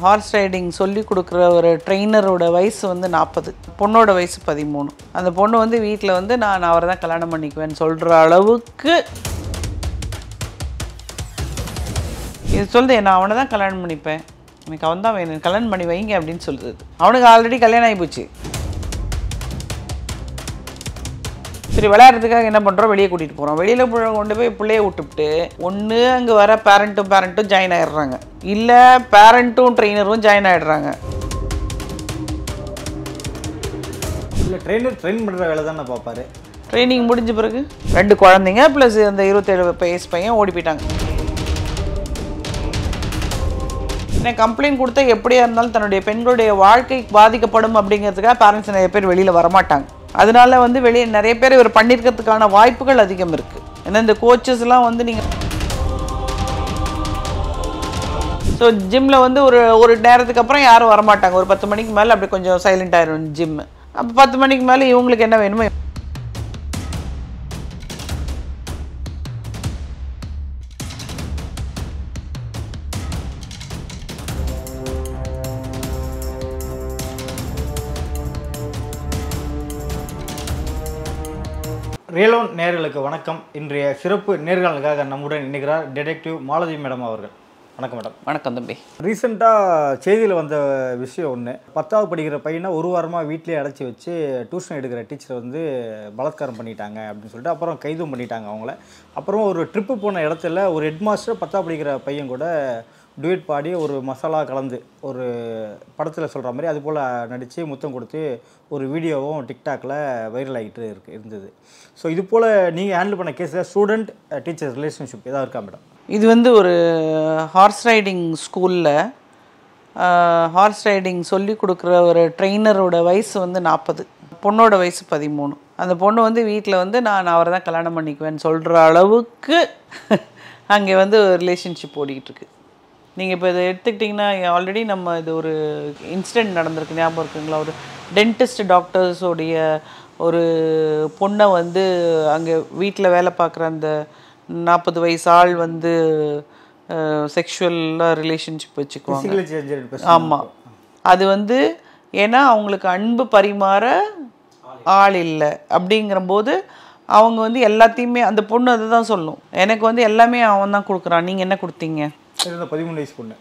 Horse riding சொல்லி கொடுக்குற ஒரு ட்ரெயினரோட வயசு வந்து 40, பொண்ணோட வயசு 13. அந்த பொண்ணு வந்து வீட்டில் வந்து நான் அவரை தான் கல்யாணம் பண்ணிக்குவேன்னு சொல்கிற அளவுக்கு இது சொல்லுது. நான் அவனை தான் கல்யாணம் பண்ணிப்பேன், எனக்கு அவன் தான் வேணும், கல்யாணம் பண்ணி வைங்க அப்படின்னு சொல்லுது. அவனுக்கு ஆல்ரெடி கல்யாணம் ஆகி போச்சு. சரி, விளையாடுறதுக்காக என்ன பண்ணுறோம், வெளியே கூட்டிகிட்டு போகிறோம். வெளியில் கொண்டு போய் பிள்ளைய விட்டுவிட்டு ஒன்று அங்கே வர பேரண்ட்டும் ஜாயின் ஆகிடுறாங்க, இல்லை பேரண்ட்டும் ட்ரெயினரும் ஜாயின் ஆகிடுறாங்க. இல்லை ட்ரெயின் பண்ணுற வேலை தான் நான் பார்ப்பாரு. ட்ரைனிங் முடிஞ்ச பிறகு 2 குழந்தைங்க ப்ளஸ் அந்த 27 வயசு பையன் ஓடி போயிட்டாங்க. என்ன கம்ப்ளைண்ட் கொடுத்தா எப்படியா இருந்தாலும் தன்னுடைய பெண்களுடைய வாழ்க்கை பாதிக்கப்படும் அப்படிங்கிறதுக்காக பேரண்ட்ஸ் நிறைய பேர் வெளியில் வரமாட்டாங்க. அதனால வந்து வெளியே நிறைய பேர் இவர் பண்ணியிருக்கிறதுக்கான வாய்ப்புகள் அதிகம் இருக்குது. ஏன்னா இந்த கோச்சஸ்லாம் வந்து நீங்கள் ஸோ ஜிம்மில் வந்து ஒரு நேரத்துக்கு அப்புறம் யாரும் வரமாட்டாங்க. ஒரு 10 மணிக்கு மேலே அப்படி கொஞ்சம் சைலண்ட் ஆயிரும் ஜிம்மு. அப்போ 10 மணிக்கு மேலே இவங்களுக்கு என்ன வேணுமோ. ரியலோன் நேயர்களுக்கு வணக்கம். இன்றைய சிறப்பு நேர்காணலுக்காக நம்முடன் இணைகிறார் டிடெக்டிவ் மாலதி மேடம் அவர்கள். வணக்கம் மேடம். வணக்கம் தம்பி. ரீசெண்டாக செய்தியில் வந்த விஷயம் ஒன்று, 10வது படிக்கிற பையனை ஒரு வாரமாக வீட்டிலேயே அடைச்சி வச்சு டியூஷன் எடுக்கிற டீச்சரை வந்து பலாத்காரம் பண்ணிட்டாங்க அப்படின்னு சொல்லிட்டு அப்புறம் கைதும் பண்ணிட்டாங்க அவங்கள. அப்புறம் ஒரு ட்ரிப்பு போன இடத்துல ஒரு ஹெட் மாஸ்டர் 10வது படிக்கிற பையன் கூட டுவேட் பாடி ஒரு மசாலா கலந்து ஒரு படத்தில் சொல்கிற மாதிரி அது போல் நடித்து முத்தம் கொடுத்து ஒரு வீடியோவும் டிக்டாக்ல வைரல் ஆகிட்டு இருந்தது. ஸோ இது போல் நீங்கள் ஹேண்டில் பண்ண கேஸில் ஸ்டூடெண்ட் டீச்சர் ரிலேஷன்ஷிப் ஏதாவது இருக்கா மேடம்? இது வந்து ஒரு ஹார்ஸ் ரைடிங் ஸ்கூலில் ஹார்ஸ் ரைடிங் சொல்லி கொடுக்குற ஒரு ட்ரெயினரோட வயசு வந்து 40, பொண்ணோட வயசு 13. அந்த பொண்ணு வந்து வீட்டில் வந்து நான் அவரை தான் கல்யாணம் பண்ணிக்குவேன்னு சொல்கிற அளவுக்கு அங்கே வந்து ரிலேஷன்ஷிப் ஓடிக்கிட்டு இருக்கு. நீங்கள் இப்போ இதை எடுத்துக்கிட்டிங்கன்னா ஆல்ரெடி நம்ம இது ஒரு இன்சிடெண்ட் நடந்திருக்கு, ஞாபகம் இருக்குங்களா? ஒரு டென்டிஸ்ட் டாக்டர்ஸோடைய ஒரு பொண்ணை வந்து அங்கே வீட்டில் வேலை பார்க்குற அந்த 40 வயசு ஆள் வந்து செக்ஷுவலாக ரிலேஷன்ஷிப் வச்சுக்குவாங்க. ஆமாம், அது வந்து ஏன்னா அவங்களுக்கு அன்பு பரிமாற ஆள் இல்லை அப்படிங்கிறபோது அவங்க வந்து எல்லாத்தையுமே அந்த பொண்ணு அதை தான் சொல்லும், எனக்கு வந்து எல்லாமே அவன் தான் கொடுக்குறான், நீங்கள் என்ன கொடுத்தீங்க? 13 வயசு பொண்ணு.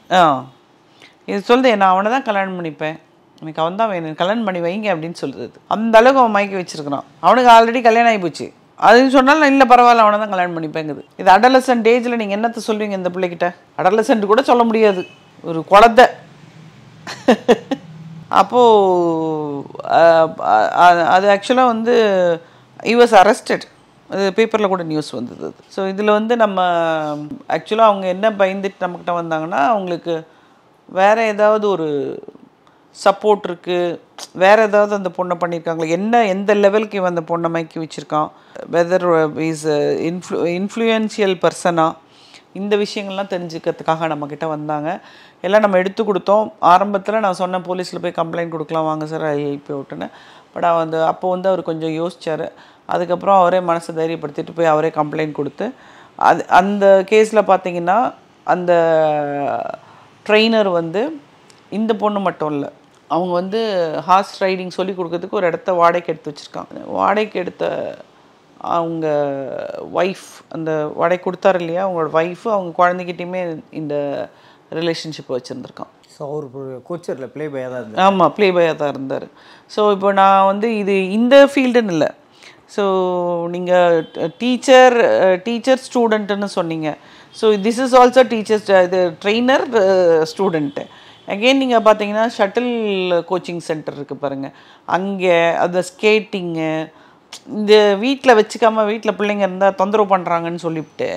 இது சொல்லுது. நான் அவனை தான் கல்யாணம் பண்ணிப்பேன், எனக்கு அவன் தான் வேணும், கல்யாணம் பண்ணி வைங்க அப்படின்னு சொல்லுது. அந்த அளவுக்கு அவன் மயக்கி வச்சிருக்கிறான். அவனுக்கு ஆல்ரெடி கல்யாணம் ஆகி போச்சு. அதுன்னு சொன்னாலும் இல்லை பரவாயில்ல அவனை தான் கல்யாணம் பண்ணிப்பேங்குது. இது அடலசன்ட் ஏஜில் நீங்கள் என்னத்தை சொல்லுவீங்க இந்த பிள்ளைகிட்ட? அடலசன்ட் கூட சொல்ல முடியாது, ஒரு குழந்தை. அப்போது அது ஆக்சுவலாக வந்து he was arrested. அது பேப்பரில் கூட நியூஸ் வந்தது. ஸோ இதில் வந்து நம்ம ஆக்சுவலாக அவங்க என்ன பயந்துட்டு நம்மக்கிட்ட வந்தாங்கன்னா, அவங்களுக்கு வேறு ஏதாவது ஒரு சப்போர்ட் இருக்குது, வேறு ஏதாவது அந்த பொண்ணை பண்ணியிருக்காங்களா, எந்த லெவலுக்கு இவன் அந்த பொண்ணை மயக்கி வச்சுருக்கான், வெதர் இஸ் இன்ஃப்ளூயன்ஷியல் பர்சனாக, இந்த விஷயங்கள்லாம் தெரிஞ்சுக்கிறதுக்காக நம்மக்கிட்ட வந்தாங்க. எல்லாம் நம்ம எடுத்து கொடுத்தோம். ஆரம்பத்தில் நான் சொன்னேன் போலீஸில் போய் கம்ப்ளைண்ட் கொடுக்கலாம் வாங்க சார் ஐஎல்பி விட்டுன்னு. பட் அப்போ வந்து அவர் கொஞ்சம் யோசிச்சார். அதுக்கப்புறம் அவரே மனசை தைரியப்படுத்திட்டு போய் அவரே கம்ப்ளைண்ட் கொடுத்து அந்த கேஸில் பார்த்தீங்கன்னா அந்த ட்ரெயினர் வந்து இந்த பொண்ணு மட்டும் இல்லை, அவங்க வந்து ஹார்ஸ் ரைடிங் சொல்லி கொடுக்கறதுக்கு ஒரு இடத்த வாடகைக்கு எடுத்து வச்சுருக்காங்க. வாடகைக்கு எடுத்த அவங்க ஒய்ஃப், அந்த வாடகை கொடுத்தாரு இல்லையா, அவங்களோட ஒய்ஃபு அவங்க குழந்தைகிட்டையுமே இந்த ரிலேஷன்ஷிப் வச்சுருந்துருக்கான். ஸோ அவர் கோச்சரில் ப்ளே பாயாக தான் இருந்தார். ஆமாம், ப்ளே பாயாக தான் இருந்தார். ஸோ இப்போ நான் வந்து இது இந்த ஃபீல்டுன்னு இல்லை. ஸோ நீங்கள் டீச்சர் ஸ்டூடெண்ட்டுன்னு சொன்னீங்க. So this is also teachers, இது ட்ரெயினர் ஸ்டூடெண்ட்டு. அகெயின் நீங்கள் பார்த்தீங்கன்னா ஷட்டில் கோச்சிங் சென்டர் இருக்குது பாருங்கள், அங்கே அந்த ஸ்கேட்டிங்கு, இந்த வீட்டில் வச்சுக்காமல் வீட்டில் பிள்ளைங்க இருந்தால் தொந்தரவு பண்ணுறாங்கன்னு சொல்லிவிட்டு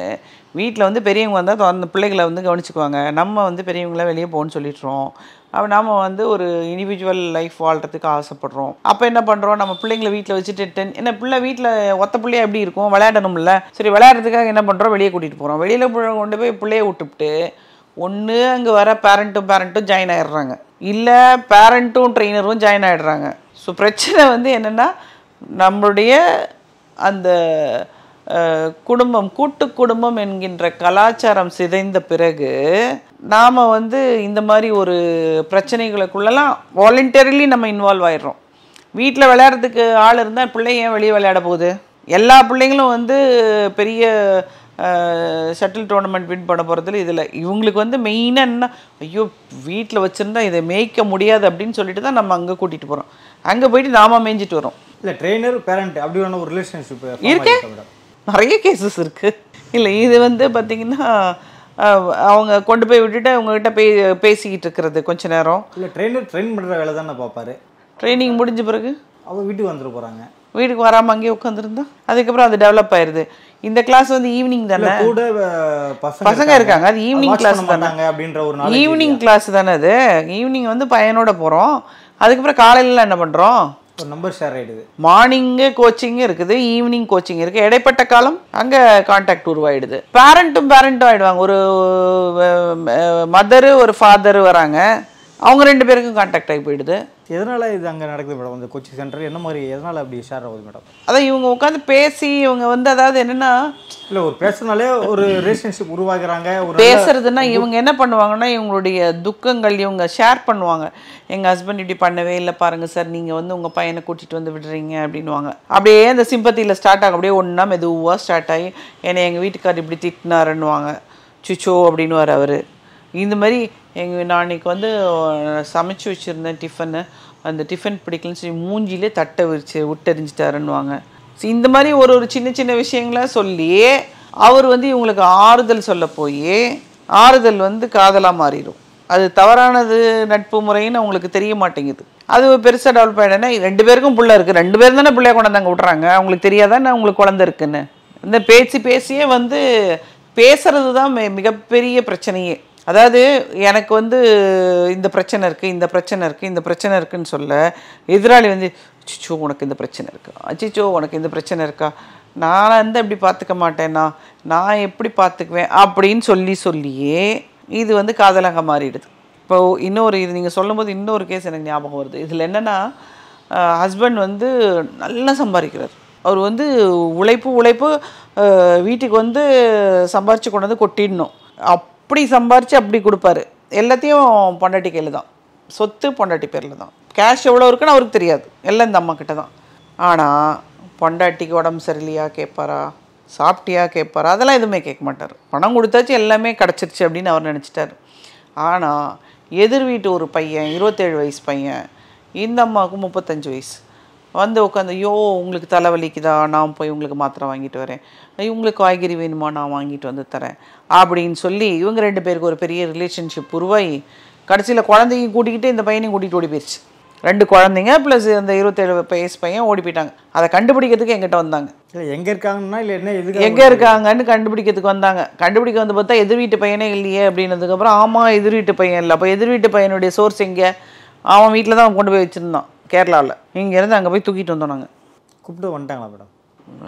வீட்டில் வந்து பெரியவங்க வந்தால் அந்த பிள்ளைகளை வந்து கவனிச்சுக்குவாங்க, நம்ம வந்து பெரியவங்கள வெளியே போகணுன்னு சொல்லிட்டுறோம். அப்போ நாம் வந்து ஒரு இண்டிவிஜுவல் லைஃப் வாழ்கிறதுக்கு ஆசைப்படுறோம். அப்போ என்ன பண்ணுறோம், நம்ம பிள்ளைங்களை வீட்டில் வச்சுட்டு என்ன பிள்ளை வீட்டில் ஒத்த பிள்ளையா எப்படி இருக்கும், விளையாடணும்ல, சரி விளையாடுறதுக்காக என்ன பண்ணுறோம், வெளியே கூட்டிகிட்டு போகிறோம். வெளியில் கொண்டு போய் பிள்ளைய விட்டுவிட்டு ஒன்று அங்கே வர பேரண்ட்டும் ஜாயின் ஆகிடுறாங்க, இல்லை பேரண்ட்டும் ட்ரெயினரும் ஜாயின் ஆகிடுறாங்க. ஸோ பிரச்சனை வந்து என்னென்னா நம்மளுடைய அந்த குடும்பம் கூட்டு குடும்பம் என்கின்ற கலாச்சாரம் சிதைந்த பிறகு நாம் வந்து இந்த மாதிரி ஒரு பிரச்சனைகளுக்குள்ளெல்லாம் வாலண்டரிலி நம்ம இன்வால்வ் ஆயிடுறோம். வீட்டில் விளையாடுறதுக்கு ஆள் இருந்தால் பிள்ளை ஏன் வெளியே விளையாட போகுது? எல்லா பிள்ளைங்களும் வந்து பெரிய ஷட்டில் டோர்னமெண்ட் வின் பண்ண போகிறதுல இதில் இவங்களுக்கு வந்து மெயினாக என்ன, ஐயோ வீட்டில் வச்சுருந்தா இதை மேய்க்க முடியாது அப்படின்னு சொல்லிட்டு தான் நம்ம அங்கே கூட்டிகிட்டு போகிறோம். அங்கே போயிட்டு நாம மேய்ஞ்சிட்டு வரோம். இல்லை ட்ரெயினர் பேரண்ட் அப்படியான ஒரு ரிலேஷன்ஷிப் இருக்கு, நிறைய கேசஸ் இருக்குது. இல்லை இது வந்து பார்த்திங்கன்னா அவங்க கொண்டு போய் விட்டுட்டு அவங்ககிட்ட பேசிக்கிட்டு இருக்கிறது கொஞ்ச நேரம். இல்லை ட்ரெயினர் ட்ரெயின் பண்ணுற வேலை தானே பார்ப்பாரு. ட்ரைனிங் முடிஞ்ச பிறகு அவங்க வீட்டுக்கு வந்துட்டு போகிறாங்க. வீட்டுக்கு வராமல் அங்கேயே உட்காந்துருந்தா அதுக்கப்புறம் அது டெவலப் ஆயிடுது. இந்த கிளாஸ் வந்து ஈவினிங் தானே, கூட பசங்க இருக்காங்க, அது ஈவினிங் கிளாஸ் தானே, அப்படின்ற ஒரு ஈவினிங் கிளாஸ் தானே அது. ஈவினிங் வந்து பையனோட போகிறோம், அதுக்கப்புறம் காலையில என்ன பண்ணுறோம், ஒரு நம்பர் ஷேர் ஆகிடுது. மார்னிங்கு கோச்சிங் இருக்குது, ஈவினிங் கோச்சிங் இருக்குது, இடைப்பட்ட காலம் அங்கே கான்டாக்ட் உருவாயிடுது. பேரண்ட்டும் ஆகிடுவாங்க. ஒரு மதரு ஒரு ஃபாதரு வராங்க, அவங்க 2 பேருக்கும் கான்டாக்ட் ஆகி போயிடுது. எதனால் இது அங்கே நடக்குது மேடம்? அந்த கோச்சிங் சென்டர் என்ன மாதிரி, எதனால் அப்படி ஷேர் ஆகுது மேடம்? அதான் இவங்க உட்காந்து பேசி இவங்க வந்து அதாவது என்னென்னா, இல்லை ஒரு பேசுனாலே ஒரு ரிலேஷன்ஷிப் உருவாக்குறாங்க. ஒரு பேசுறதுன்னா இவங்க என்ன பண்ணுவாங்கன்னா இவங்களுடைய துக்கங்கள் இவங்க ஷேர் பண்ணுவாங்க. எங்கள் ஹஸ்பண்ட் இப்படி பண்ணவே இல்லை பாருங்கள் சார், நீங்கள் வந்து உங்கள் பையனை கூட்டிகிட்டு வந்து விடுறீங்க அப்படின்வாங்க. அப்படியே அந்த சிம்பத்தியில் ஸ்டார்ட் ஆகும், அப்படியே ஒன்றா மெதுவாக ஸ்டார்ட் ஆகி என்னை எங்கள் வீட்டுக்கார் இப்படி திட்டினாருன்னுவாங்க. சுச்சோ அப்படின்னு வர அவர். இந்த மாதிரி நான் இன்றைக்கி வந்து சமைச்சு வச்சுருந்தேன் டிஃபனு, அந்த டிஃபன் பிடிக்கலன்னு சொல்லி மூஞ்சிலே தட்டை விட்டெறிஞ்சிட்டாருன்னுவாங்க. ஸோ இந்த மாதிரி ஒரு சின்ன சின்ன விஷயங்கள சொல்லி அவர் வந்து இவங்களுக்கு ஆறுதல் சொல்ல போய் ஆறுதல் வந்து காதலாக மாறிடும். அது தவறானது நட்பு முறைன்னு அவங்களுக்கு தெரிய மாட்டேங்குது. அது பெருசாக டெவலப் ஆகிடுன்னா 2 பேருக்கும் பிள்ளை இருக்குது, 2 பேர் தானே பிள்ளைய கொண்டாந்தாங்க விட்றாங்க, அவங்களுக்கு தெரியாதானே அவங்களுக்கு குழந்தை இருக்குன்னு. இந்த பேசியே வந்து பேசுறது தான் மிகப்பெரிய பிரச்சனையே. அதாவது எனக்கு வந்து இந்த பிரச்சனை இருக்குது, இந்த பிரச்சனை இருக்குது, இந்த பிரச்சனை இருக்குதுன்னு சொல்ல எதிராளி வந்து அச்சிச்சோ உனக்கு இந்த பிரச்சனை இருக்கா, அச்சிச்சோ உனக்கு இந்த பிரச்சனை இருக்கா, நான் வந்து எப்படி பார்த்துக்க மாட்டேன்னா நான் எப்படி பார்த்துக்குவேன் அப்படின்னு சொல்லியே இது வந்து காதலாக மாறிடுது. இப்போ இன்னொரு இது நீங்கள் சொல்லும்போது இன்னொரு கேஸ் எனக்கு ஞாபகம் வருது. இதில் என்னென்னா ஹஸ்பண்ட் வந்து நல்லா சம்பாதிக்கிறார். அவர் வந்து உழைப்பு வீட்டுக்கு வந்து சம்பாரித்து கொண்டு வந்து கொட்டிடணும், அப்படி சம்பாரித்து அப்படி கொடுப்பாரு. எல்லாத்தையும் பொண்டாட்டி கையில் தான், சொத்து பொண்டாட்டி பேரில் தான், கேஷ் எவ்வளோ இருக்குன்னு அவருக்கு தெரியாது, எல்லாம் இந்த அம்மா கிட்ட தான். ஆனால் பொண்டாட்டிக்கு உடம்பு சரியில்லையா கேட்பாரா, சாப்பிட்டியா கேட்பாரா, அதெல்லாம் எதுவுமே கேட்க மாட்டார். பணம் கொடுத்தாச்சு எல்லாமே கிடச்சிருச்சு அப்படின்னு அவர் நினச்சிட்டார். ஆனால் எதிர் வீட்டு ஒரு பையன் 27 வயசு பையன், இந்த அம்மாவுக்கு 35 வயசு வந்து உட்காந்து, ஐயோ உங்களுக்கு தலைவலிக்குதா, நான் போய் உங்களுக்கு மாத்திரை வாங்கிட்டு வரேன், உங்களுக்கு காய்கறி வேணுமா நான் வாங்கிட்டு வந்து தரேன் அப்படின்னு சொல்லி இவங்க 2 பேருக்கு ஒரு பெரிய ரிலேஷன்ஷிப் உருவாகி கடைசியில் குழந்தையும் கூட்டிக்கிட்டு இந்த பையனையும் கூட்டிகிட்டு ஓடி போயிடுச்சு. 2 குழந்தைங்க ப்ளஸ் அந்த 27 வயசு பையன் ஓடி போயிட்டாங்க. அதை கண்டுபிடிக்கிறதுக்கு எங்கிட்ட வந்தாங்க. இல்லை எங்கே இருக்காங்கன்னா இல்லை என்ன இது எங்கே இருக்காங்கன்னு கண்டுபிடிக்கிறதுக்கு வந்தாங்க. கண்டுபிடிக்க வந்து பார்த்தா எதிர் வீட்டு பையனே இல்லையே அப்படின்னதுக்கப்புறம் ஆமாம் எதிர் வீட்டு பையன் இல்லை. அப்போ எதிர் வீட்டு பையனுடைய சோர்ஸ் எங்கே, அவன் வீட்டில் தான் கொண்டு போய் வச்சுருந்தான் கேரளாவில். இங்கேருந்து அங்கே போய் தூக்கிட்டு வந்தோம் நாங்கள். கூப்பிட்டு வந்துட்டாங்களா மேடம்?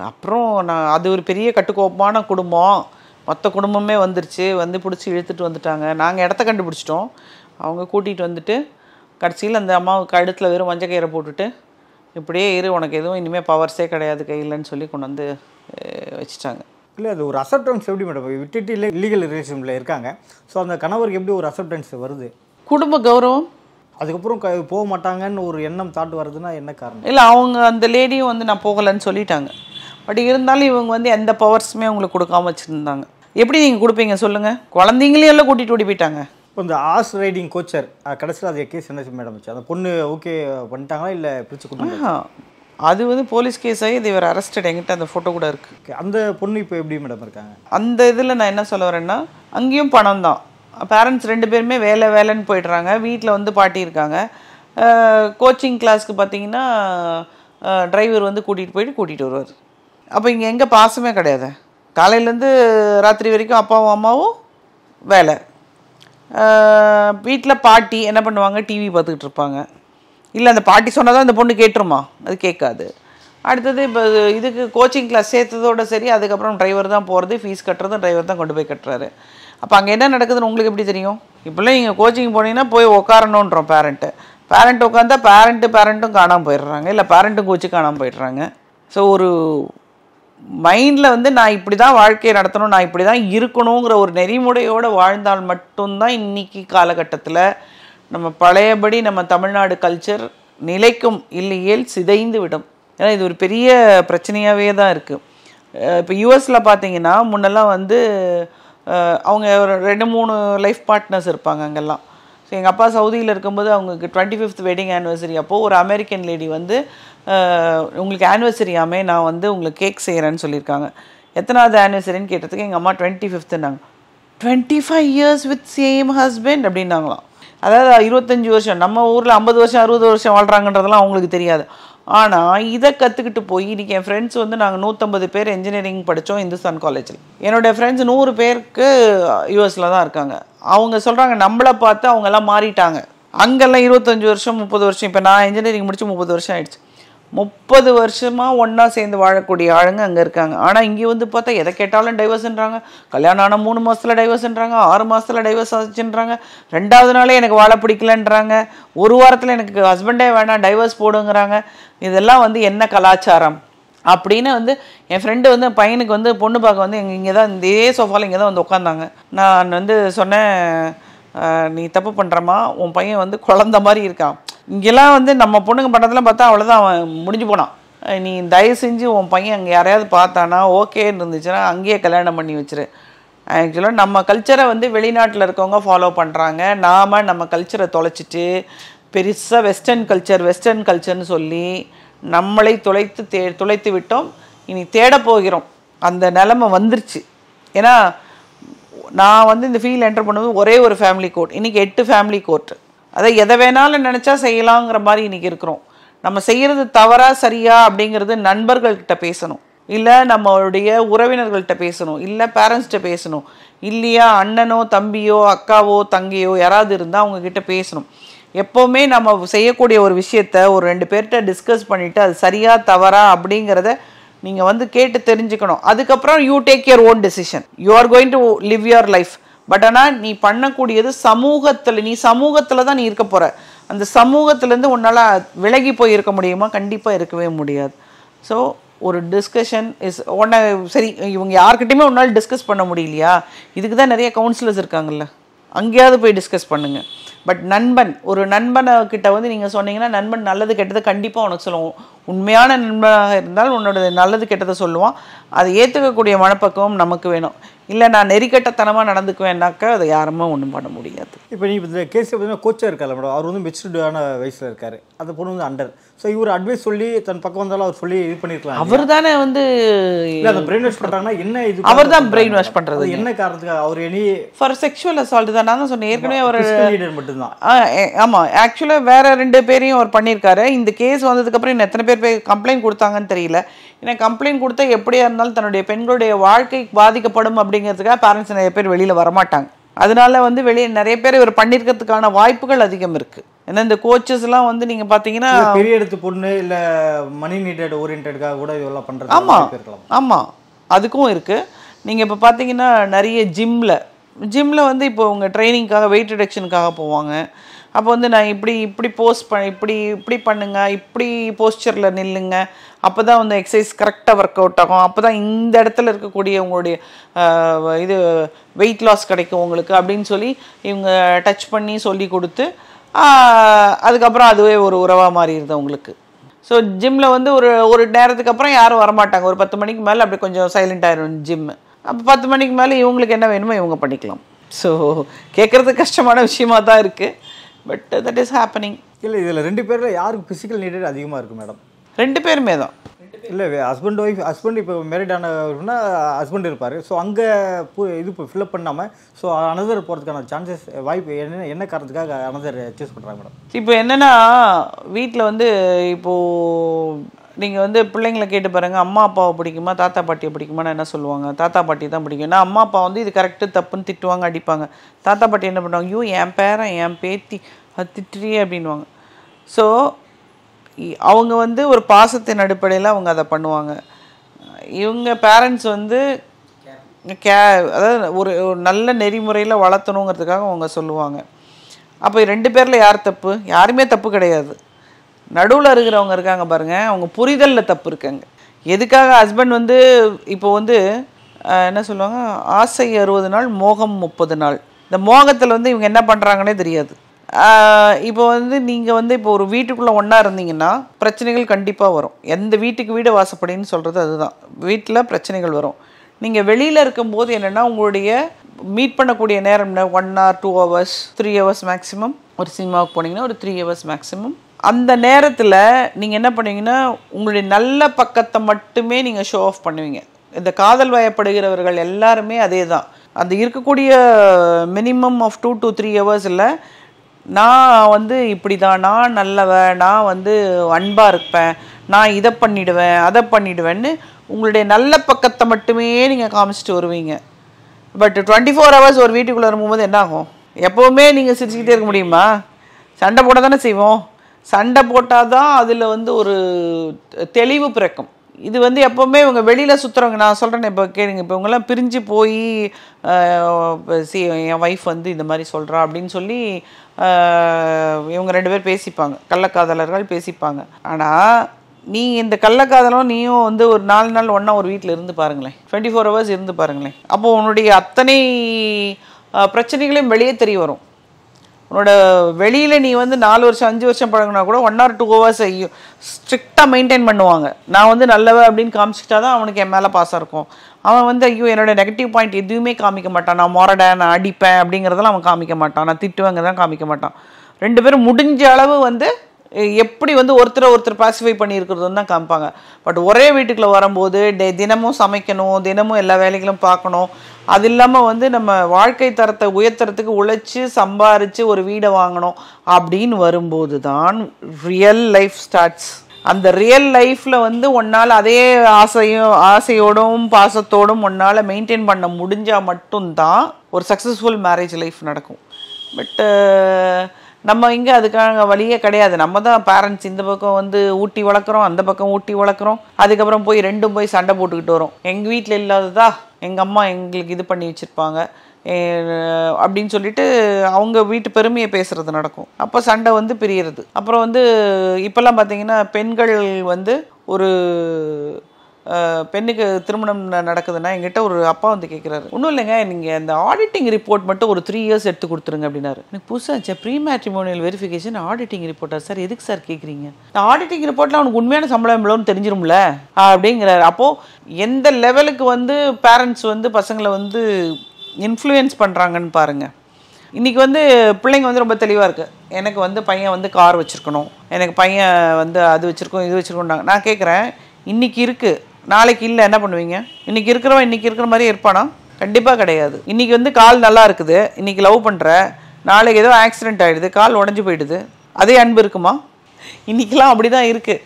அப்புறம் அது ஒரு பெரிய கட்டுக்கோப்பான குடும்பம், மொத்த குடும்பமே வந்துருச்சு, வந்து பிடிச்சி இழுத்துட்டு வந்துட்டாங்க. நாங்கள் இடத்த கண்டுபிடிச்சிட்டோம், அவங்க கூட்டிகிட்டு வந்துட்டு கடைசியில் அந்த அம்மாவுக்கு கழுத்தில் வெறும் மஞ்சள் கயிறை போட்டுட்டு இப்படியே இரு, உனக்கு எதுவும் இனிமேல் பவர்ஸே கிடையாது கையில்னு சொல்லி கொண்டு வந்து வச்சுட்டாங்க. இல்லை அது ஒரு அக்செப்டன்ஸ் எப்படி மேடம் விட்டுட்டு இல்லை இல்லீகல் ரிலேஷன்ஷிப்பில் இருக்காங்க, ஸோ அந்த கணவருக்கு எப்படி ஒரு அக்செப்டன்ஸ் வருது? குடும்ப கௌரவம். அதுக்கப்புறம் போக மாட்டாங்கன்னு ஒரு எண்ணம் தாட்டு வருதுன்னா என்ன காரணம்? இல்லை அவங்க அந்த லேடியும் வந்து நான் போகலைன்னு சொல்லிட்டாங்க. பட் இருந்தாலும் இவங்க வந்து எந்த பவர்ஸுமே அவங்களுக்கு கொடுக்காம வச்சுருந்தாங்க. எப்படி நீங்கள் கொடுப்பீங்க சொல்லுங்கள்? குழந்தைங்களையும் எல்லாம் கூட்டிகிட்டு ஓடி போயிட்டாங்க. இப்போ இந்த ஹார்ஸ் ரைடிங் கோச்சர் கடைசியில் அது கேஸ் என்ன மேடம் வச்சு அந்த பொண்ணு ஓகே பண்ணிட்டாங்களா இல்லை பிரித்து கொடுத்தாங்க? அது வந்து போலீஸ் கேஸ் ஆகி இது இவர் அரெஸ்டட். எங்கிட்ட அந்த ஃபோட்டோ கூட இருக்குது. அந்த பொண்ணு இப்போ எப்படி மேடம் இருக்காங்க? அந்த இதில் நான் என்ன சொல்ல வரேன்னா அங்கேயும் பணம் தான். பேரண்ட்ஸ் 2 பேருமே வேலைன்னு போய்ட்றாங்க. வீட்டில் வந்து பாட்டி இருக்காங்க. கோச்சிங் கிளாஸ்க்கு பார்த்தீங்கன்னா டிரைவர் வந்து கூட்டிகிட்டு வருவார். அப்போ இங்கே எங்கே பாசமே கிடையாது. காலையிலேருந்து ராத்திரி வரைக்கும் அப்பாவும் அம்மாவும் வேலை. வீட்டில் பாட்டி என்ன பண்ணுவாங்க, டிவி பார்த்துக்கிட்டு இருப்பாங்க. இல்லை அந்த பாட்டி சொன்னால் தான் இந்த பொண்ணு கேட்டுருமா, அது கேட்காது. அடுத்தது இப்போ இதுக்கு கோச்சிங் கிளாஸ் சேர்த்ததோடு சரி, அதுக்கப்புறம் டிரைவர் தான் போகிறது, ஃபீஸ் கட்டுறதும் டிரைவர் தான் கொண்டு போய் கட்டுறாரு. அப்போ அங்கே என்ன நடக்குதுன்னு உங்களுக்கு எப்படி தெரியும்? இப்போல்லாம் நீங்கள் கோச்சிங் போனீங்கன்னா போய் உட்காரணுன்றோம் பேரண்ட் உட்காந்தா பேரண்ட்டும் காணாமல் போயிடுறாங்க, இல்லை பேரண்ட்டும் கோச்சு காணாமல் போயிடுறாங்க. ஸோ ஒரு மைண்டில் வந்து நான் இப்படி தான் வாழ்க்கையை நடத்தணும், நான் இப்படி தான் இருக்கணுங்கிற ஒரு நெறிமுறையோடு வாழ்ந்தால் மட்டும்தான் இன்றைக்கி காலகட்டத்தில் நம்ம பழையபடி நம்ம தமிழ்நாடு கல்ச்சர் நிலைக்கும், இல்லையேல் சிதைந்து விடும். ஏன்னா இது ஒரு பெரிய பிரச்சனையாகவே தான் இருக்குது. இப்போ யூஎஸில் பார்த்தீங்கன்னா முன்னெல்லாம் வந்து அவங்க ஒரு 2-3 லைஃப் பார்ட்னர்ஸ் இருப்பாங்க அங்கெல்லாம். ஸோ எங்கள் அப்பா சவுதியில் இருக்கும்போது அவங்களுக்கு 25th வெட்டிங் ஆனிவர்சரி அப்போது ஒரு அமெரிக்கன் லேடி வந்து உங்களுக்கு ஆனிவர்சரியாமே நான் வந்து உங்களுக்கு கேக் செய்கிறேன்னு சொல்லியிருக்காங்க. எத்தனாவது ஆனிவர்சரின்னு கேட்டதுக்கு எங்கள் அம்மா 25th 25 years with same husband அப்படின்னாங்களாம். அதாவது 25 வருஷம், நம்ம ஊரில் 50 வருஷம் 60 வருஷம் வாழ்கிறாங்கன்றதெல்லாம் அவங்களுக்கு தெரியாது. ஆனால் இதை கற்றுக்கிட்டு போய் இன்றைக்கி என் ஃப்ரெண்ட்ஸ் வந்து நாங்கள் 150 பேர் இன்ஜினியரிங் படித்தோம் இந்துஸ்தான் காலேஜில். என்னோடய ஃப்ரெண்ட்ஸ் 100 பேருக்கு யூஎஸில் தான் இருக்காங்க. அவங்க சொல்கிறாங்க நம்மளை பார்த்து அவங்கெல்லாம் மாறிட்டாங்க. அங்கெல்லாம் 25 வருஷம் 30 வருஷம், இப்போ நான் இன்ஜினியரிங் முடித்து 30 வருஷம் ஆயிடுச்சு. 30 வருஷமாக ஒன்றா சேர்ந்து வாழக்கூடிய ஆளுங்க அங்கே இருக்காங்க. ஆனால் இங்கே வந்து பார்த்தா எதை கேட்டாலும் டைவர்ஸ்ன்றாங்க. கல்யாணம் ஆனால் 3 மாதத்தில் டைவர்ஸ்ன்றாங்க, 6 மாதத்தில் டைவர்ஸ் ஆச்சுன்றாங்க, 2வது நாளே எனக்கு வாழ பிடிக்கலன்றாங்க, 1 வாரத்தில் எனக்கு ஹஸ்பண்டே வேணாம் டைவர்ஸ் போடுங்கிறாங்க. இதெல்லாம் வந்து என்ன கலாச்சாரம் அப்படின்னு வந்து என் ஃப்ரெண்டு வந்து பையனுக்கு வந்து பொண்ணு பார்க்க வந்து இங்கே தான் இதே சோஃபாவில் இங்கே தான் வந்து உட்காந்தாங்க. நான் வந்து சொன்னேன், நீ தப்பு பண்ணுறமா, உன் பையன் வந்து குழந்த மாதிரி இருக்கான். இங்கெல்லாம் வந்து நம்ம பொண்ணுங்க பண்ணுறதுலாம் பார்த்தா அவ்வளோதான், அவன் முடிஞ்சு போனான். நீ தயவு செஞ்சு உன் பையன் அங்கே யாரையாவது பார்த்தானா ஓகேன்னு இருந்துச்சுன்னா அங்கேயே கல்யாணம் பண்ணி வச்சிரு. ஆக்சுவலாக நம்ம கல்ச்சரை வந்து வெளிநாட்டில் இருக்கவங்க ஃபாலோ பண்ணுறாங்க. நாம் நம்ம கல்ச்சரை தொலைச்சிட்டு பெருசாக வெஸ்டர்ன் கல்ச்சர்னு சொல்லி நம்மளை துளைத்து விட்டோம். இனி தேட போகிறோம். அந்த நிலைமை வந்துருச்சு. ஏன்னா நான் வந்து இந்த ஃபீல்ட் என்டர் பண்ணும்போது ஒரே ஒரு ஃபேமிலி கோர்ட், இன்றைக்கி 8 ஃபேமிலி கோர்ட்டு. அதை எதை வேணாலும் நினச்சா செய்யலாங்கிற மாதிரி இன்றைக்கி இருக்கிறோம். நம்ம செய்கிறது தவறா சரியா அப்படிங்கிறது நண்பர்கள்கிட்ட பேசணும், இல்லை நம்மளுடைய உறவினர்கள்ட்ட பேசணும், இல்லை பேரண்ட்ஸ்கிட்ட பேசணும், இல்லையா அண்ணனோ தம்பியோ அக்காவோ தங்கையோ யாராவது இருந்தால் அவங்கக்கிட்ட பேசணும். எப்போவுமே நம்ம செய்யக்கூடிய ஒரு விஷயத்த ஒரு 2 பேர்கிட்ட டிஸ்கஸ் பண்ணிவிட்டு அது சரியா தவறா அப்படிங்கிறத நீங்கள் வந்து கேட்டு தெரிஞ்சுக்கணும். அதுக்கப்புறம் you take your own decision. You are going to live your life. But ஆனால் நீ பண்ணக்கூடியது சமூகத்தில் தான் நீ இருக்க போகிற. அந்த சமூகத்திலேருந்து உன்னால் விலகி போய் இருக்க முடியுமா? கண்டிப்பாக இருக்கவே முடியாது. ஸோ ஒரு டிஸ்கஷன் சரி, இவங்க யார்கிட்டையுமே உன்னால் டிஸ்கஸ் பண்ண முடியலையா? இதுக்கு தான் நிறைய கவுன்சிலர்ஸ் இருக்காங்கல்ல, அங்கேயாவது போய் டிஸ்கஸ் பண்ணுங்கள். பட் ஒரு நண்பன்கிட்ட வந்து நீங்கள் சொன்னீங்கன்னா நண்பன் நல்லது கெட்டது கண்டிப்பாக உனக்கு சொல்லுவோம். உண்மையான நண்பனாக இருந்தால் உன்னோட நல்லது கெட்டதை சொல்லுவான். அதை ஏற்றுக்கக்கூடிய மனப்பக்குவம் நமக்கு வேணும். இல்லை நான் நெறிக்கட்டத்தனமாக நடந்துக்குவேன்னாக்கா அதை யாருமே ஒன்றும் பண்ண முடியாது. இப்போ நீ இந்த கேஸ் பார்த்தீங்கன்னா கோச்சாக இருக்கார்ல மேடம், அவர் வந்து மெச்சூர்டான வயசில் இருக்கார், அந்த பொண்ணு வந்து அண்டர். ஸோ இவர் அட்வைஸ் சொல்லி தன் பக்கம் வந்தாலும் அவர் சொல்லி இது பண்ணியிருக்கலாம். அவர் தானே வந்து பிரெயின் வாஷ் பண்ணுறாங்கன்னா என்ன இது, அவர் தான் பிரெயின் வாஷ் பண்ணுறது. என்ன காரணத்துக்கு அவர் ஃபார் செக்ஷுவல் அசால்ட் தான். நான் தான் சொன்னேன் ஏற்கனவே அவர் லீடர் மட்டும்தான். ஆமாம், ஆக்சுவலாக வேற 2 பேரையும் அவர் பண்ணியிருக்காரு. இந்த கேஸ் வந்ததுக்கப்புறம் இன்னும் எத்தனை பேர் கம்ப்ளைண்ட் கொடுத்தாங்கன்னு தெரியல. ஏன்னா கம்ப்ளைண்ட் கொடுத்தா எப்படியா இருந்தாலும் தன்னுடைய பெண்களுடைய வாழ்க்கை பாதிக்கப்படும் அப்படிங்கிறதுக்காக பேரண்ட்ஸ் நிறைய பேர் வெளியில் வரமாட்டாங்க. அதனால வந்து வெளியே நிறைய பேர் இவர் பண்ணியிருக்கிறதுக்கான வாய்ப்புகள் அதிகம் இருக்குது. ஏன்னா இந்த கோச்சஸ்லாம் வந்து நீங்கள் பார்த்தீங்கன்னா பெரிய எடுத்து பொண்ணு இல்லை மணி நீடட் ஓரியன்டாக கூட இதெல்லாம் பண்ணுறது. ஆமாம், அதுக்கும் இருக்குது. நீங்கள் இப்போ பார்த்தீங்கன்னா நிறைய ஜிம்மில் வந்து இப்போ உங்கள் ட்ரைனிங்காக வெயிட் ரிடக்ஷனுக்காக போவாங்க. அப்போ வந்து நான் இப்படி போஸ்ட் இப்படி பண்ணுங்க, இப்படி போஸ்டரில் நில்லுங்க, அப்போ தான் வந்து எக்ஸசைஸ் கரெக்டாக ஒர்க் அவுட் ஆகும், அப்போ தான் இந்த இடத்துல இருக்கக்கூடிய உங்களுடைய இது வெயிட் லாஸ் கிடைக்கும் உங்களுக்கு அப்படின்னு சொல்லி இவங்க டச் பண்ணி சொல்லி கொடுத்து அதுக்கப்புறம் அதுவே ஒரு உறவாக மாறிடுது உங்களுக்கு. ஸோ ஜிம்மில் வந்து ஒரு நேரத்துக்கு அப்புறம் யாரும் வரமாட்டாங்க. ஒரு 10 மணிக்கு மேலே அப்படி கொஞ்சம் சைலண்ட் ஆயிடும் ஜிம்மு. அப்போ 10 மணிக்கு மேலே இவங்களுக்கு என்ன வேணுமோ இவங்க பண்ணிக்கலாம். ஸோ கேட்குறது கஷ்டமான விஷயமா தான் இருக்குது. But that is happening. இல்லை இதில் 2 பேரில் யாருக்கு ஃபிசிக்கல் நீடட் அதிகமாக இருக்குது மேடம்? 2 பேருமே தான். இல்லை ஹஸ்பண்ட் இப்போ மேரிட் ஆனவர்னா ஹஸ்பண்ட் இருப்பார். ஸோ அங்கே இது இப்போ ஃபில்அப் பண்ணாமல் ஸோ அனதர் போகிறதுக்கான சான்சஸ் வாய்ப்பு என்ன காரணத்துக்காக அனதர் சூஸ் பண்ணுறாங்க மேடம்? இப்போ என்னென்னா வீட்டில் வந்து இப்போது நீங்கள் வந்து பிள்ளைங்களை கேட்டு பாருங்கள், அம்மா அப்பாவை பிடிக்குமா தாத்தா பாட்டியை பிடிக்குமான்னு என்ன சொல்லுவாங்க? தாத்தா பாட்டி தான் பிடிக்கும். ஏன்னா அம்மா அப்பா வந்து இது கரெக்டு தப்புன்னு திட்டுவாங்க, அடிப்பாங்க. தாத்தா பாட்டி என்ன பண்ணுவாங்க? ஐயோ என் பேரன் என் பேத்தி அது திட்டுறியே அப்படின்வாங்க. ஸோ அவங்க வந்து ஒரு பாசத்தின் அடிப்படையில் அவங்க அதை பண்ணுவாங்க. இவங்க பேரண்ட்ஸ் வந்து அதாவது ஒரு நல்ல நெறிமுறையில் வளர்த்தணுங்கிறதுக்காக அவங்க சொல்லுவாங்க. அப்போ 2 பேரில் யார் தப்பு? யாருமே தப்பு கிடையாது. நடுவில் இருக்கிறவங்க இருக்காங்க பாருங்கள், அவங்க புரிதலில் தப்பு இருக்காங்க. எதுக்காக ஹஸ்பண்ட் வந்து இப்போ வந்து என்ன சொல்லுவாங்க, ஆசை 60 நாள் மோகம் 30 நாள். இந்த மோகத்தில் வந்து இவங்க என்ன பண்ணுறாங்கன்னே தெரியாது. இப்போ வந்து நீங்கள் வந்து இப்போ ஒரு வீட்டுக்குள்ளே ஒன்றா இருந்தீங்கன்னா பிரச்சனைகள் கண்டிப்பாக வரும். எந்த வீட்டுக்கு வீடு வாசப்படின்னு சொல்கிறது அதுதான். வீட்டில் பிரச்சனைகள் வரும். நீங்கள் வெளியில் இருக்கும்போது என்னென்னா உங்களுடைய மீட் பண்ணக்கூடிய நேரம் 1 hour 2 hours 3 hours மேக்ஸிமம். ஒரு சினிமாவுக்கு போனீங்கன்னா ஒரு 3 hours மேக்ஸிமம். அந்த நேரத்தில் நீங்கள் என்ன பண்ணுவீங்கன்னா உங்களுடைய நல்ல பக்கத்தை மட்டுமே நீங்கள் ஷோ ஆஃப் பண்ணுவீங்க. இந்த காதல் வயப்படுகிறவர்கள் எல்லாருமே அதே தான். அந்த இருக்கக்கூடிய மினிமம் ஆஃப் 2 to 3 hours இல்லை, நான் வந்து இப்படி தான், நான் நல்லவன், நான் வந்து அன்பாக இருப்பேன், நான் இதை பண்ணிவிடுவேன் அதை பண்ணிவிடுவேன்னு உங்களுடைய நல்ல பக்கத்தை மட்டுமே நீங்கள் காமிச்சிட்டு வருவீங்க. பட் 24 hours ஒரு வீட்டுக்குள்ளே வரும்போது என்ன ஆகும்? எப்போவுமே நீங்கள் சிரிச்சுக்கிட்டே இருக்க முடியுமா? சண்டை போட தானே செய்வோம். சண்டை போட்டால் தான் அதில் வந்து ஒரு தெளிவு பிறக்கும். இது வந்து எப்போவுமே இவங்க வெளியில் சுற்றுறவங்க, நான் சொல்கிறேன் இப்போ கேளுங்க, இப்போ இவங்கெல்லாம் பிரிஞ்சு போய் என் ஒய்ஃப் வந்து இந்த மாதிரி சொல்கிறா அப்படின்னு சொல்லி இவங்க 2 பேர் பேசிப்பாங்க, கள்ளக்காதலர்கள் பேசிப்பாங்க. ஆனால் நீ இந்த கள்ளக்காதலும் நீயும் வந்து ஒரு 4 நாள் ஒன்றா ஒரு வீட்டில் இருந்து பாருங்களேன், 24 hours இருந்து பாருங்களேன். அப்போது உன்னுடைய அத்தனை பிரச்சனைகளையும் வெளியே தெரிய வரும். உன்னோட வெளியில் நீ வந்து 4 வருஷம் 5 வருஷம் பழகினா கூட 1 or 2 hours ஸ்ட்ரிக்டாக மெயின்டைன் பண்ணுவாங்க. நான் வந்து நல்லவ அப்படின்னு காமிச்சிட்டா தான் அவனுக்கு என் மேலே பாசம் இருக்கும். அவன் வந்து ஐயோ என்னோட நெகட்டிவ் பாயிண்ட் எதுவுமே காமிக்க மாட்டான். நான் மொரடேன், நான் அடிப்பேன் அப்படிங்கிறதெல்லாம் அவன் காமிக்க மாட்டான். நான் திட்டுவேங்கிறதான் காமிக்க மாட்டான். 2 பேரும் முடிஞ்ச அளவு வந்து எப்படி வந்து ஒருத்தர் பாசிஃபை பண்ணியிருக்கிறதுன்னு தான் காமிப்பாங்க. பட் ஒரே வீட்டுக்குள்ளே வரும்போது தினமும் சமைக்கணும், தினமும் எல்லா வேலைகளும் பார்க்கணும். அது இல்லாமல் வந்து நம்ம வாழ்க்கை தரத்தை உயர்த்துறதுக்கு உழைச்சி சம்பாரித்து ஒரு வீடை வாங்கணும் அப்படின்னு வரும்போது தான் ரியல் லைஃப் ஸ்டார்ட்ஸ். அந்த ரியல் லைஃப்பில் வந்து உன்னால் அதே ஆசையோடும் பாசத்தோடும் உன்னால் மெயின்டைன் பண்ண முடிஞ்சால் மட்டும்தான் ஒரு சக்ஸஸ்ஃபுல் மேரேஜ் லைஃப் நடக்கும். பட் நம்ம இங்கே அதுக்காக வழியே கிடையாது. நம்ம தான் பேரண்ட்ஸ் இந்த பக்கம் வந்து ஊட்டி வளர்க்குறோம், அந்த பக்கம் ஊட்டி வளர்க்குறோம். அதுக்கப்புறம் போய் 2 போய் சண்டை போட்டுக்கிட்டு வரோம். எங்கள் வீட்டில் இல்லாததா எங்கள் அம்மா எங்களுக்கு இது பண்ணி வச்சுருப்பாங்க அப்படின்னு சொல்லிட்டு அவங்க வீட்டு பெருமையை பேசுகிறது நடக்கும். அப்போ சண்டை வந்து பிரியறது. அப்புறம் வந்து இப்போல்லாம் பார்த்தீங்கன்னா பெண்கள் வந்து ஒரு பெண்ணுக்கு திருமணம் நடக்குதுன்னா என்கிட்ட ஒரு அப்பா வந்து கேட்குறாரு, ஒன்றும் இல்லைங்க நீங்கள் அந்த ஆடிட்டிங் ரிப்போர்ட் மட்டும் ஒரு 3 years எடுத்து கொடுத்துருங்க அப்படின்னாரு. எனக்கு புதுசாக ப்ரீ மேட்ரிமோனியல் வெரிஃபிகேஷன் ஆடிட்டிங் ரிப்போர்ட்டா சார், எதுக்கு சார் கேட்குறீங்க? ஆடிட்டிங் ரிப்போர்ட்டில் அவனுக்கு உண்மையான சம்பளம் எவ்வளோன்னு தெரிஞ்சிரும்ல அப்படிங்கிறாரு. அப்போது எந்த லெவலுக்கு வந்து பேரண்ட்ஸ் வந்து பசங்களை வந்து இன்ஃப்ளூயன்ஸ் பண்ணுறாங்கன்னு பாருங்கள். இன்றைக்கி வந்து பிள்ளைங்க வந்து ரொம்ப தெளிவாக இருக்குது. எனக்கு வந்து பையன் வந்து கார் வச்சுருக்கணும், எனக்கு பையன் வந்து அது வச்சுருக்கோம் இது வச்சுருக்கோண்டாங்க. நான் கேட்குறேன், இன்றைக்கி இருக்குது நாளைக்கு இல்லை, என்ன பண்ணுவீங்க? இன்றைக்கி இருக்கிறவன் இன்றைக்கி இருக்கிற மாதிரி இருப்பானா? கண்டிப்பாக கிடையாது. இன்றைக்கி வந்து கால் நல்லா இருக்குது, இன்றைக்கி லவ் பண்ணுற, நாளைக்கு ஏதோ ஆக்சிடெண்ட் ஆகிடுது, கால் உடஞ்சி போயிடுது, அதே அன்பு இருக்குமா? இன்றைக்கெலாம் அப்படி தான் இருக்குது.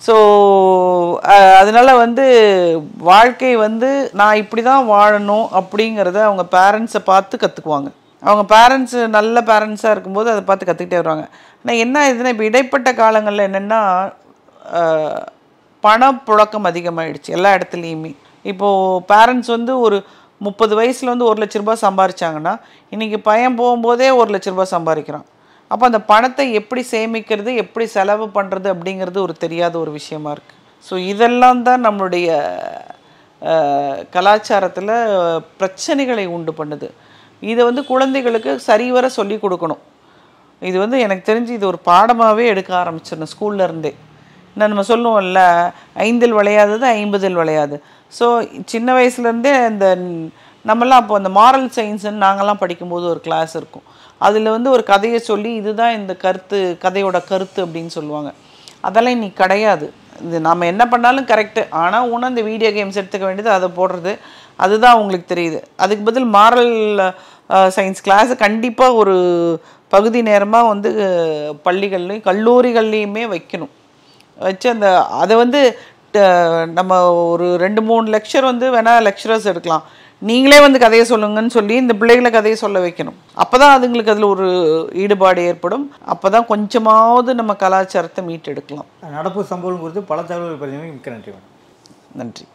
ஸோ அதனால் வந்து வாழ்க்கை வந்து நான் இப்படி தான் வாழணும் அப்படிங்கிறத அவங்க பேரண்ட்ஸை பார்த்து கற்றுக்குவாங்க. அவங்க பேரண்ட்ஸு நல்ல பேரண்ட்ஸாக இருக்கும்போது அதை பார்த்து கற்றுக்கிட்டே வருவாங்க. ஆனால் என்ன இதுன்னா இப்போ இடைப்பட்ட காலங்களில் என்னென்னா பணப்புழக்கம் அதிகமாகிடுச்சு எல்லா இடத்துலையுமே. இப்போது பேரண்ட்ஸ் வந்து ஒரு 30 வயசில் வந்து 1 லட்ச ரூபாய் சம்பாரிச்சாங்கன்னா இன்றைக்கி பையன் போகும்போதே 1 லட்ச ரூபாய் சம்பாதிக்கிறான். அப்போ அந்த பணத்தை எப்படி சேமிக்கிறது, எப்படி செலவு பண்ணுறது அப்படிங்கிறது ஒரு தெரியாத ஒரு விஷயமா இருக்குது. ஸோ இதெல்லாம் தான் நம்மளுடைய கலாச்சாரத்தில் பிரச்சனைகளை உண்டு பண்ணுது. இதை வந்து குழந்தைகளுக்கு சரிவர சொல்லி கொடுக்கணும். இது வந்து எனக்கு தெரிஞ்சு இது ஒரு பாடமாகவே எடுக்க ஆரம்பிச்சிடணும் ஸ்கூல்லேருந்தே. நான் நம்ம சொல்லுவோம்ல, 5 விளையாதது 50 விளையாது. ஸோ சின்ன வயசுலேருந்தே இந்த நம்மலாம் அப்போ அந்த மாரல் சயின்ஸுன்னு நாங்கள்லாம் படிக்கும்போது ஒரு கிளாஸ் இருக்கும். அதில் வந்து ஒரு கதையை சொல்லி இதுதான் இந்த கருத்து, கதையோட கருத்து அப்படின்னு சொல்லுவாங்க. அதெல்லாம் இன்னைக்கு கிடையாது. இது நம்ம என்ன பண்ணாலும் கரெக்டு, ஆனால் இந்த வீடியோ கேம்ஸ் எடுத்துக்க வேண்டியது அதை போடுறது, அதுதான் உங்களுக்கு தெரியுது. அதுக்கு பதில் மாரல் சயின்ஸ் கிளாஸை கண்டிப்பாக ஒரு பகுதி நேரமாக வந்து பள்ளிகள்லையும் கல்லூரிகள்லேயுமே வைக்கணும். வச்சு அதை வந்து நம்ம ஒரு 2-3 லெக்சர் வந்து வேணால் லெக்சரர்ஸ் எடுக்கலாம். நீங்களே வந்து கதையை சொல்லுங்கன்னு சொல்லி இந்த பிள்ளைகளை கதையை சொல்ல வைக்கணும். அப்போ தான் அதுங்களுக்கு அதில் ஒரு ஈடுபாடு ஏற்படும். அப்போ தான் கொஞ்சமாவது நம்ம கலாச்சாரத்தை மீட்டெடுக்கலாம். நடப்பு சம்பவம் குறித்து பல தகவல்கள் பதிவு மிக்க நன்றி. நன்றி.